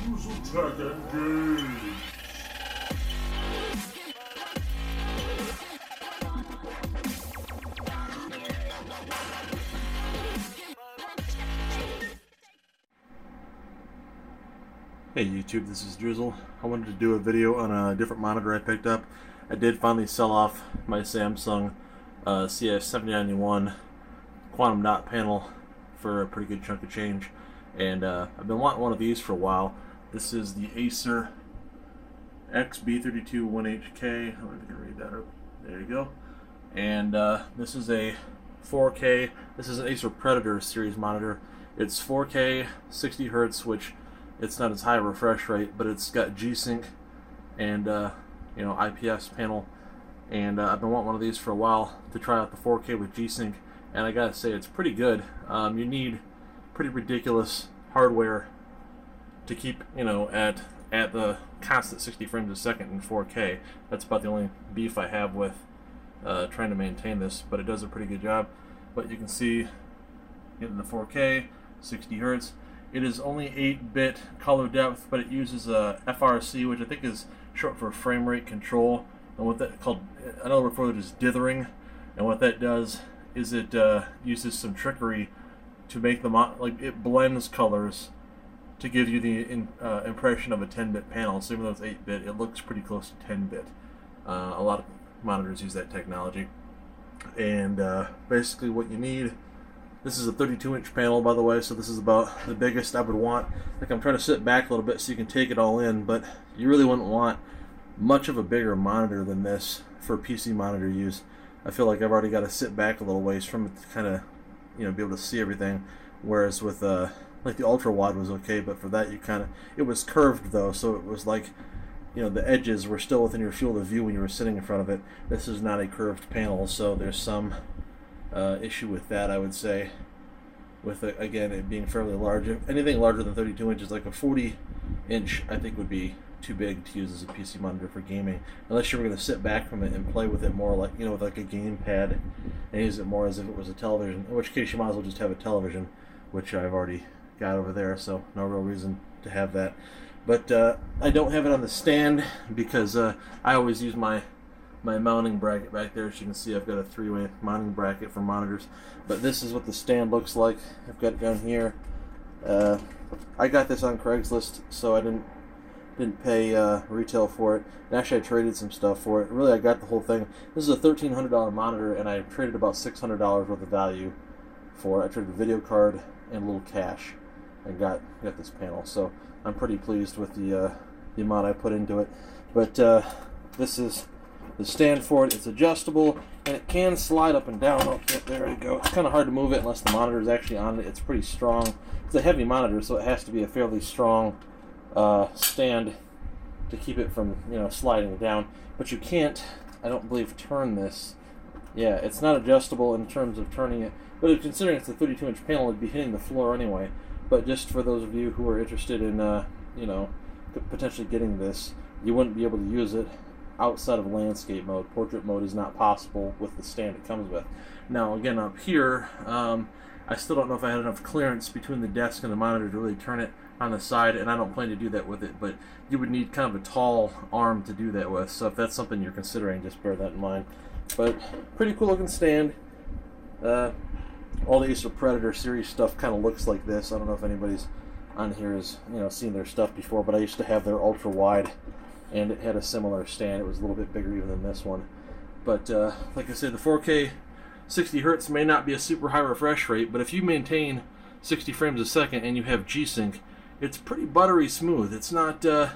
Tech engage. Hey YouTube, this is Drizzle. I wanted to do a video on a different monitor I picked up. I did finally sell off my Samsung CS7091 quantum dot panel for a pretty good chunk of change, and I've been wanting one of these for a while. This is the Acer XB321HK. I don't know if you can read that up. There you go. And this is a 4K. This is an Acer Predator series monitor. It's 4K, 60 Hertz, which it's not as high a refresh rate, but it's got G-Sync and IPS panel. And I've been wanting one of these for a while to try out the 4K with G-Sync, and I gotta say it's pretty good. You need pretty ridiculous hardware to keep at the constant 60 frames a second in 4K. That's about the only beef I have with trying to maintain this, but it does a pretty good job. But you can see getting the 4K, 60 Hertz. It is only 8-bit color depth, but it uses a FRC, which I think is short for frame rate control. And what that called, another word for it is dithering. And what that does is it uses some trickery to make the it blends colors to give you the impression of a 10-bit panel. So even though it's 8-bit, it looks pretty close to 10-bit. A lot of monitors use that technology. And basically what you need, this is a 32-inch panel, by the way, so this is about the biggest I would want. Like, I'm trying to sit back a little bit so you can take it all in, but you really wouldn't want much of a bigger monitor than this for PC monitor use. I feel like I've already got to sit back a little ways from it to kind of, be able to see everything. Whereas with like the ultra wide was okay, but for that it was curved though, so it was like, the edges were still within your field of view when you were sitting in front of it. This is not a curved panel, so there's some issue with that, I would say, with again it being fairly large. If anything larger than 32 inches, like a 40-inch, I think would be too big to use as a PC monitor for gaming, unless you were going to sit back from it and play with it more like, with like a game pad and use it more as if it was a television, in which case you might as well just have a television, which I've already got over there, so no real reason to have that. But I don't have it on the stand because I always use my mounting bracket back there. As you can see, I've got a 3-way mounting bracket for monitors, but this is what the stand looks like. I've got it down here. I got this on Craigslist, so I didn't pay retail for it. And actually, I traded some stuff for it. Really, I got the whole thing. This is a $1,300 monitor, and I traded about $600 worth of value for it. I traded a video card and a little cash, and got this panel. So I'm pretty pleased with the amount I put into it. But this is the stand for it. It's adjustable, and it can slide up and down. Oh, there you go. It's kind of hard to move it unless the monitor is actually on it. It's pretty strong. It's a heavy monitor, so it has to be a fairly strong stand to keep it from sliding down. But you can't, I don't believe, turn this. Yeah, it's not adjustable in terms of turning it, but considering it's a 32-inch panel, it'd be hitting the floor anyway. But just for those of you who are interested in potentially getting this, you wouldn't be able to use it outside of landscape mode. Portrait mode is not possible with the stand it comes with. Now again, up here, I still don't know if I had enough clearance between the desk and the monitor to really turn it on the side, and I don't plan to do that with it, but you would need kind of a tall arm to do that with, so if that's something you're considering, just bear that in mind. But pretty cool looking stand. All the Acer Predator series stuff kind of looks like this. I don't know if anybody's on here has seen their stuff before, but I used to have their ultra wide, and it had a similar stand. It was a little bit bigger even than this one. But like I said, the 4K 60 Hertz may not be a super high refresh rate, but if you maintain 60 frames a second and you have G-Sync, it's pretty buttery smooth. It's not, if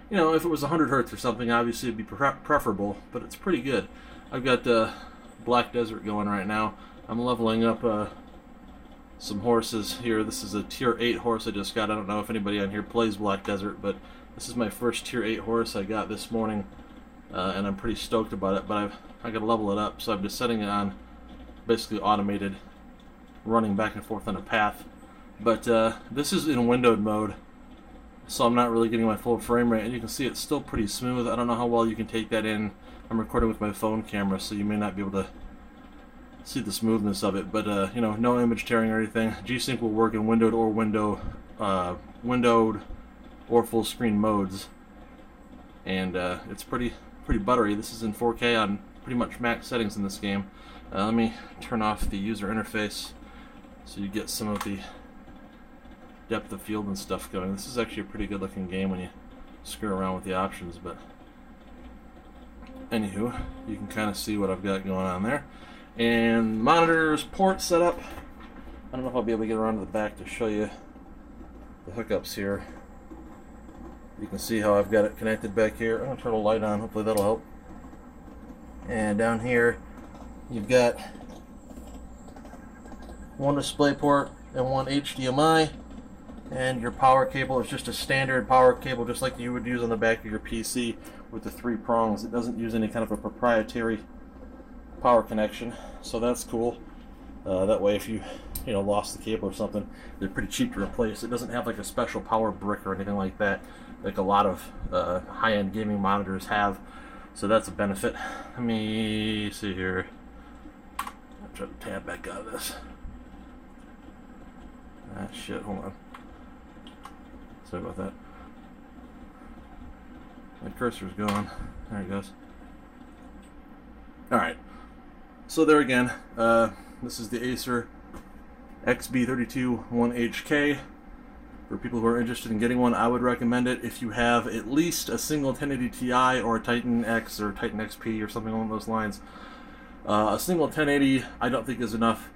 it was 100 Hertz or something, obviously it'd be preferable, but it's pretty good. I've got Black Desert going right now. I'm leveling up some horses here. This is a Tier 8 horse I just got. I don't know if anybody on here plays Black Desert, but this is my first Tier 8 horse I got this morning, and I'm pretty stoked about it, but I got to level it up, so I'm just setting it on basically automated, running back and forth on a path. But this is in windowed mode, so I'm not really getting my full frame rate, and you can see it's still pretty smooth. I don't know how well you can take that in. I'm recording with my phone camera, so you may not be able to see the smoothness of it, but no image tearing or anything. G-Sync will work in windowed or windowed or full screen modes, and it's pretty buttery. This is in 4K on pretty much max settings in this game. Let me turn off the user interface so you get some of the depth of field and stuff going. This is actually a pretty good looking game when you screw around with the options, but anywho, you can kind of see what I've got going on there. And monitor's port setup. I don't know if I'll be able to get around to the back to show you the hookups here. You can see how I've got it connected back here. I'm going to turn the light on, hopefully that'll help. And down here you've got one display port and one HDMI, and your power cable is just a standard power cable just like you would use on the back of your PC with the 3 prongs. It doesn't use any kind of a proprietary power connection, so that's cool. That way if you lost the cable or something, they're pretty cheap to replace. It doesn't have like a special power brick or anything like that like a lot of high-end gaming monitors have, so that's a benefit. Let me see here. I'll try to tab back out of this. Ah, shit, hold on. Sorry about that. My cursor's gone. There it goes. Alright. So there again, this is the Acer XB321HK. For people who are interested in getting one, I would recommend it if you have at least a single 1080 Ti or a Titan X or Titan XP or something along those lines. A single 1080 I don't think is enough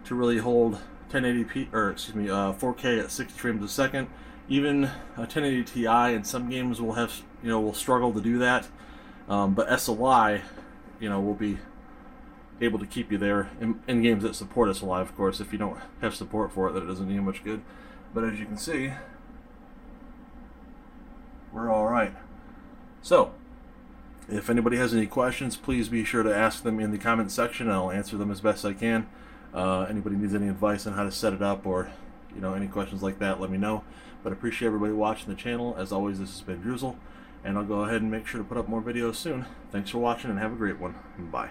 to really hold 1080p, or excuse me, 4K at 60 frames a second. Even a 1080 Ti in some games will have, will struggle to do that. But SLI, will be able to keep you there in games that support SLI, of course. If you don't have support for it, then it doesn't do you much good. But as you can see, we're all right. So, if anybody has any questions, please be sure to ask them in the comment section, and I'll answer them as best I can. Anybody needs any advice on how to set it up, or any questions like that, let me know. But I appreciate everybody watching the channel. As always, this has been Drizzle, and I'll go ahead and make sure to put up more videos soon. Thanks for watching, and have a great one. Bye.